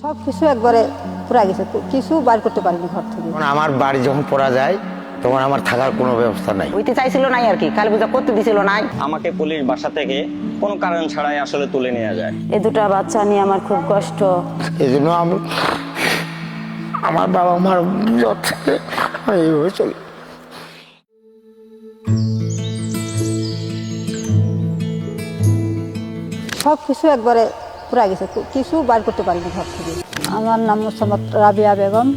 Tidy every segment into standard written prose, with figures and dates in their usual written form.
সব কিছু একবারে পুরা গেছে, কিছু বাইর করতে পারিনি ঘর থেকে। আমার বাড়ি যখন পড়া যায় তখন আমার থাকার কোনো ব্যবস্থা নাই। হইতে চাইছিল নাই আর কি, কালী পূজা করতে দিছিল নাই। আমাকে পুলিশ বাসা থেকে কোনো কারণ ছাড়াই আসলে তুলে নিয়ে যায়। এই দুটা বাচ্চা নিয়ে আমার খুব কষ্ট। এই জন্য আমি আমার বাবা মার এইভাবে চলি। সব কিছু একবারে পুরা গেছে, কিছু বাইর করতে পারিনি ঘর থেকে। আমার নাম মোসাম্মদ রাবিয়া বেগম।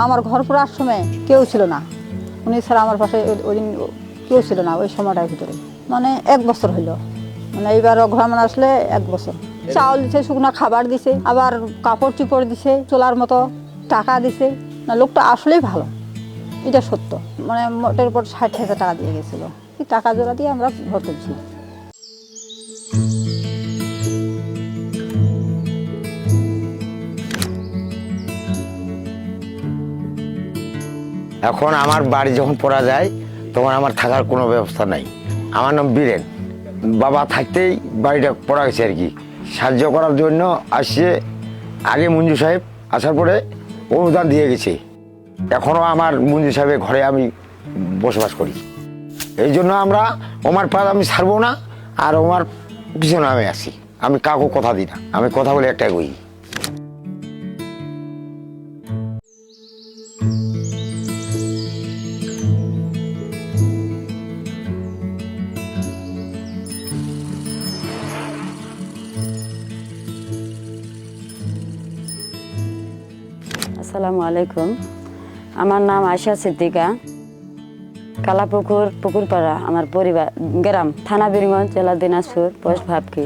আমার ঘর পুরার সময় কেউ ছিল না, উনি ছাড়া আমার পাশে ওই দিন কেউ ছিল না ওই সময়টার ভিতরে। মানে 1 বছর হইল, মানে এইবার অঘ্রামান আসলে 1 বছর। চাউল দিছে, শুকনো খাবার দিছে, আবার কাপড় চোপড় দিছে, চলার মতো টাকা দিছে। না, লোকটা আসলেই ভালো, এটা সত্য। মানে মোটের উপর 60,000 টাকা দিয়ে গেছিল। এই টাকা জোড়া দিয়ে আমরা ঘর তুলছি। এখন আমার বাড়ি যখন পড়া যায় তখন আমার থাকার কোনো ব্যবস্থা নাই। আমার নাম বীরেন। বাবা থাকতেই বাড়িটা পড়া গেছে আর কি। সাহায্য করার জন্য আসছে আগে মঞ্জু সাহেব, আসার পরে অনুদান দিয়ে গেছে। এখনও আমার মঞ্জু সাহেবের ঘরে আমি বসবাস করি। এই জন্য আমরা ওমার পাড় আমি ছাড়বো না, আর ওমার পিছনে আমি আসি। আমি কাউকে কথা দিই না, আমি কথা বলে একটাই কই। আসসালামু আলাইকুম, আমার নাম আয়শা সিদ্দিকা। কালাপুকুর পুকুরপাড়া আমার পরিবার, গ্রাম থানা বীরগঞ্জ, জেলা দিনাজপুর, পোস্ট ভাবকি।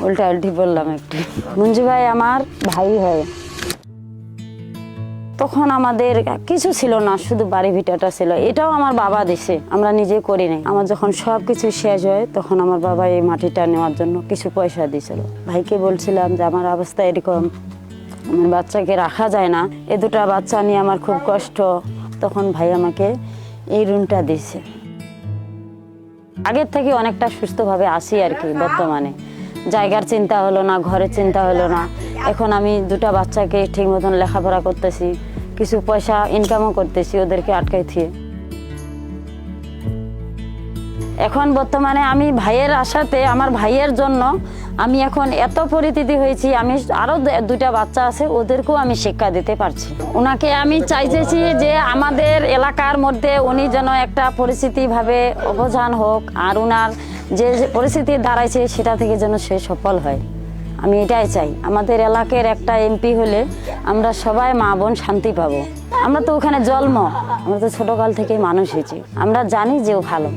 উল্টি বললাম একটু। মঞ্জু ভাই আমার ভাই হয়। তখন আমাদের কিছু ছিল না, শুধু বাড়ি ভিটাটা ছিল। এটাও আমার বাবা দিছে, আমরা নিজে করি নাই। আমার যখন সব কিছু শেষ হয় তখন আমার বাবা এই মাটিটা নেওয়ার জন্য কিছু পয়সা দিয়েছিল। ভাইকে বলছিলাম যে আমার অবস্থা এরকম, আমার বাচ্চাকে রাখা যায় না, এ দুটা বাচ্চা নিয়ে আমার খুব কষ্ট। তখন ভাই আমাকে এই রুমটা দিয়েছে। আগের থেকে অনেকটা সুস্থভাবে আসি আর কি। বর্তমানে জায়গার চিন্তা হলো না, ঘরের চিন্তা হলো না। এখন আমি দুটা বাচ্চাকে ঠিক মতন লেখাপড়া করতেছি, কিছু পয়সা ইনকামও করতেছি ওদেরকে আটকাই থিয়ে। এখন বর্তমানে আমি ভাইয়ের আশাতে, আমার ভাইয়ের জন্য আমি এখন এত পরিচিতি হয়েছি। আমি আরো 2টা বাচ্চা আছে, ওদেরকেও আমি শিক্ষা দিতে পারছি। ওনাকে আমি চাইতেছি যে আমাদের এলাকার মধ্যে উনি যেন একটা পরিস্থিতিভাবে অবজান হোক, আর ওনার যে পরিস্থিতি দাঁড়াইছে সেটা থেকে যেন সে সফল হয়। আমি এটাই চাই। আমাদের এলাকার একটা এমপি হলে আমরা সবাই মা বোন শান্তি পাবো। আমরা তো ওখানে জন্ম, আমরা তো ছোটকাল থেকেই মানুষ হয়েছি, আমরা জানি যে ও ভালো।